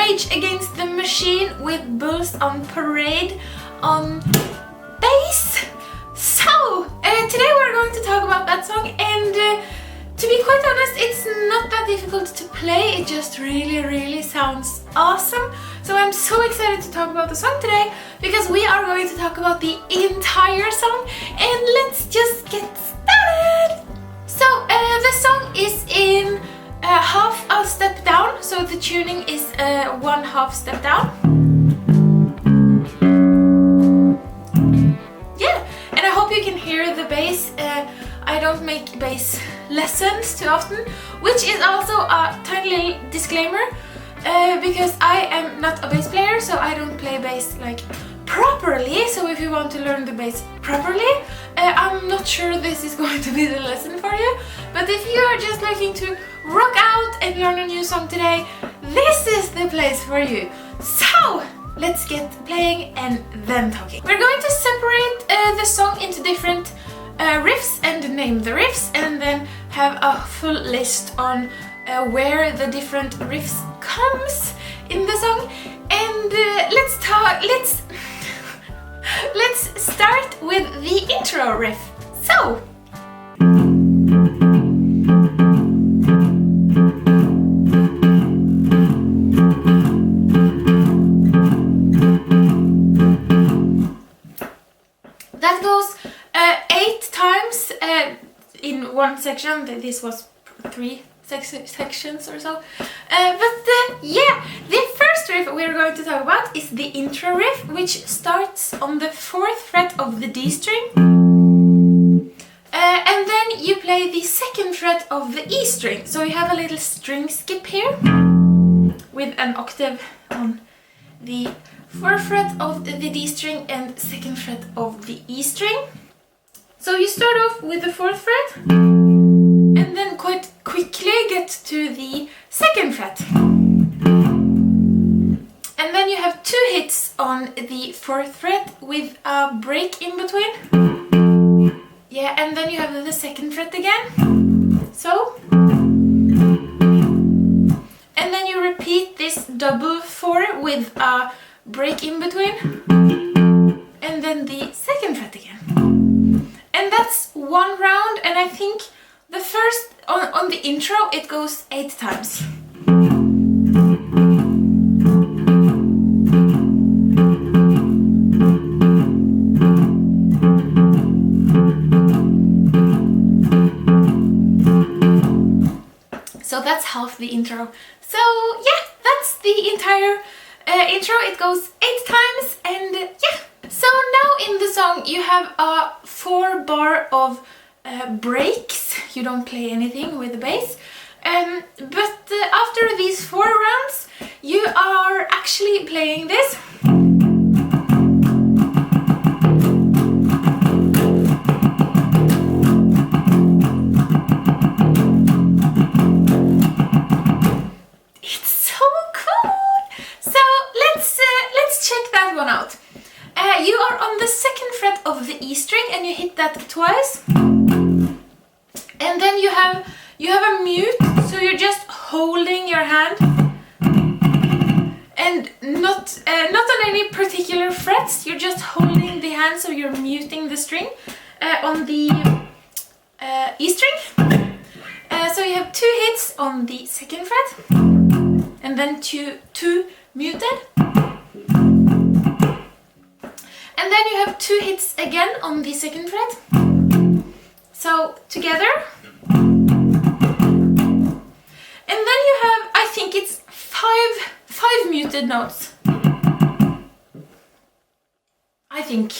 Rage Against the Machine with Bulls on Parade on bass. So, today we're going to talk about that song, and to be quite honest, it's not that difficult to play, it just really sounds awesome. So I'm so excited to talk about the song today, because we are going to talk about the entire song, and let's just get started! So, the song is in half a step down, so the tuning is 1/2 step down. Yeah, and I hope you can hear the bass. I don't make bass lessons too often, which is also a tiny little disclaimer, because I am not a bass player, so I don't play bass like properly. So if you want to learn the bass properly, I'm not sure this is going to be the lesson for you, but if you are just looking to rock out and learn a new song today, this is the place for you. So let's get playing and then talking. We're going to separate the song into different riffs and name the riffs, and then have a full list on where the different riffs comes in the song. And let's start with the intro riff. So that goes 8 times in one section. This was 3 sections or so. Yeah, the first riff we're going to talk about is the intro riff, which starts on the 4th fret of the D string. And then you play the 2nd fret of the E string. So you have a little string skip here with an octave on the 4th fret of the D string and 2nd fret of the E string. So you start off with the 4th fret and then quite quickly get to the 2nd fret. And then you have 2 hits on the 4th fret with a break in between. Yeah, and then you have the 2nd fret again. So. And then you repeat this double 4 with a break in between. And then the 2nd fret again. And that's one round, and I think the first, on the intro, it goes 8 times. So that's half the intro. So yeah, that's the entire intro. It goes 8 times, and yeah. So now in the song you have a 4 bar of breaks. You don't play anything with the bass. But after these 4 rounds you are actually playing this. It's so cool! So let's check that one out. You are on the 2nd fret of the E string and you hit that twice, and then you have a mute, so you're just holding your hand and not on any particular frets. You're just holding the hand, so you're muting the string on the E string. So you have 2 hits on the 2nd fret and then two muted. And then you have 2 hits again on the 2nd fret. So together. And then you have, I think it's 5 muted notes. I think.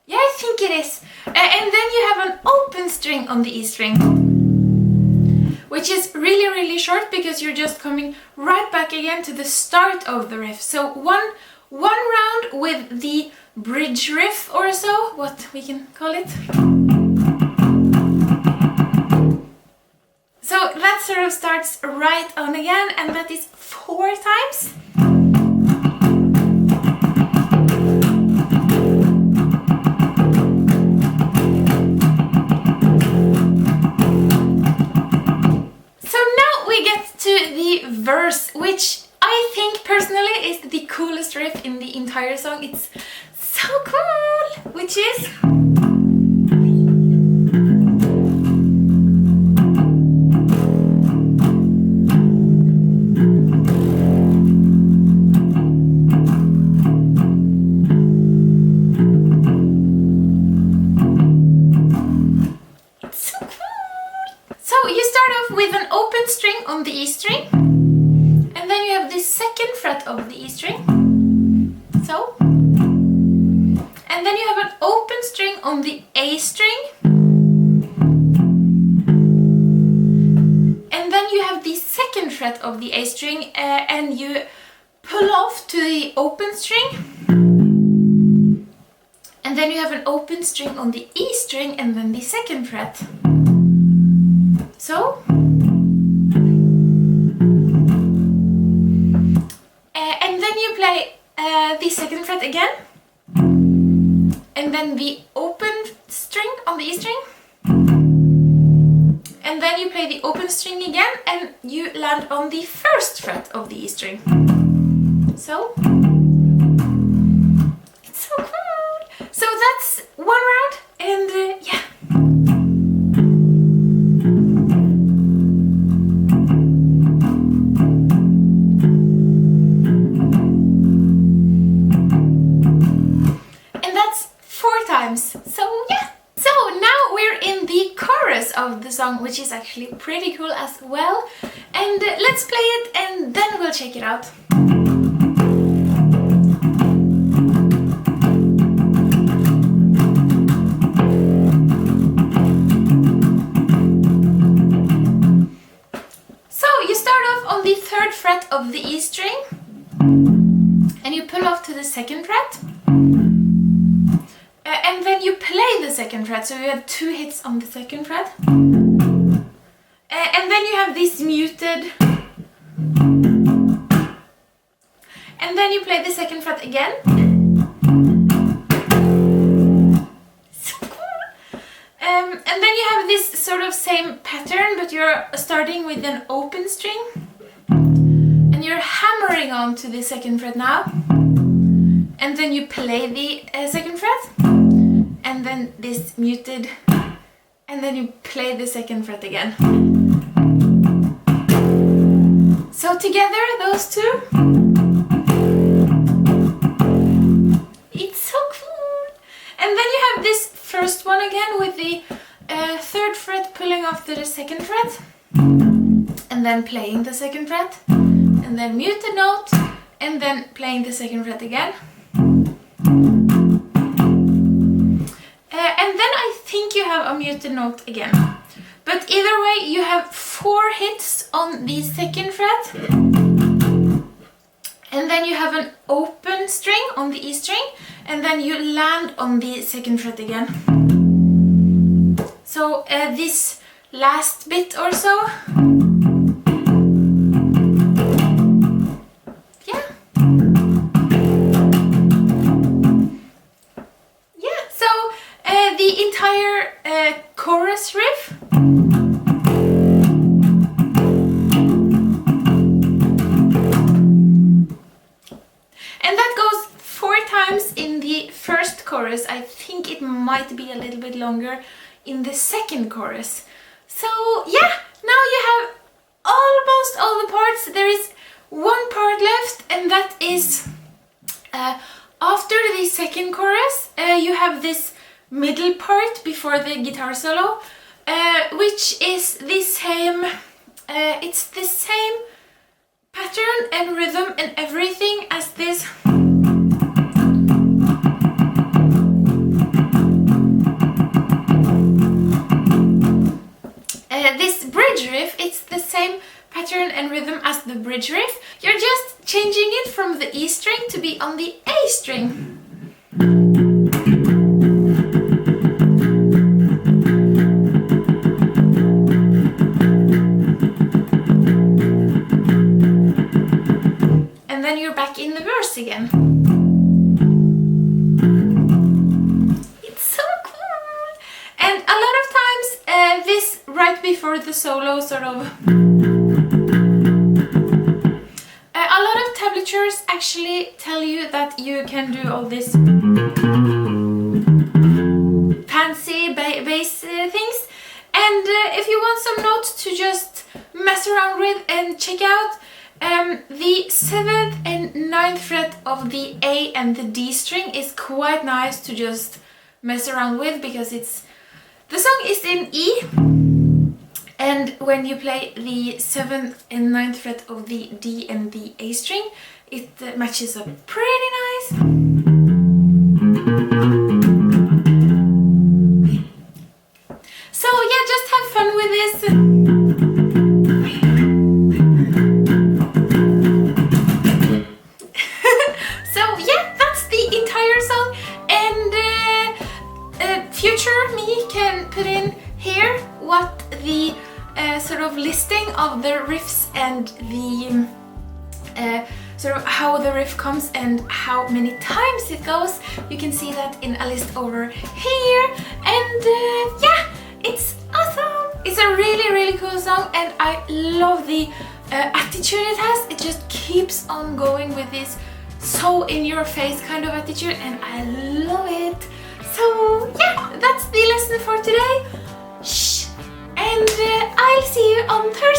Yeah, I think it is. And then you have an open string on the E string, which is really short, because you're just coming right back again to the start of the riff. So one round with the bridge riff, or so, what we can call it. So that sort of starts right on again, and that is 4 times. So now we get coolest riff in the entire song. It's so cool, which is with an open string on the E string, and then you have the second fret of the E string, so, and then you have an open string on the A string, and then you have the second fret of the A string, and you pull off to the open string, and then you have an open string on the E string, and then the second fret. So, and then you play the second fret again, and then the open string on the E string, and then you play the open string again, and you land on the first fret of the E string. So, it's so cool! So that's one round, and yeah. So yeah, so now we're in the chorus of the song, which is actually pretty cool as well, and let's play it and then we'll check it out. So you start off on the third fret of the E string, and you pull off to the second fret. And then you play the second fret, so you have 2 hits on the second fret. And then you have this muted. And then you play the second fret again. So cool! And then you have this sort of same pattern, but you're starting with an open string. And you're hammering on to the second fret now. And then you play the second fret. And then this muted, and then you play the second fret again. So together, those two, it's so cool. And then you have this first one again with the third fret pulling off to the second fret, and then playing the second fret, and then muted note, and then playing the second fret again. And then I think you have a muted note again. But either way, you have 4 hits on the second fret. And then you have an open string on the E string. And then you land on the second fret again. So this last bit or so. The entire chorus riff. And that goes 4 times in the first chorus. I think it might be a little bit longer in the second chorus. So yeah, now you have almost all the parts. There is one part left, and that is after the second chorus, you have this middle part before the guitar solo, which is the same, it's the same pattern and rhythm and everything as this. This bridge riff, it's the same pattern and rhythm as the bridge riff. You're just changing it from the E string to be on the A string. And then you're back in the verse again. It's so cool! And a lot of times this right before the solo sort of... a lot of tablet tablatures actually tell you that you can do all this fancy bass things. And if you want some notes to just mess around with and check out, the 7th and 9th fret of the A and the D string is quite nice to just mess around with, because the song is in E, and when you play the 7th and 9th fret of the D and the A string, it matches up pretty nice. So yeah, just have fun with this. So yeah, that's the entire song, and future me can put in here what the sort of listing of the riffs and the sort of how the riff comes and how many times it goes. You can see that in a list over here, and yeah, it's awesome! It's a really, really cool song, and I love the attitude it has. It just keeps on going with this so in-your-face kind of attitude, and I love it. So yeah, that's the lesson for today. Shh. And I'll see you on Thursday.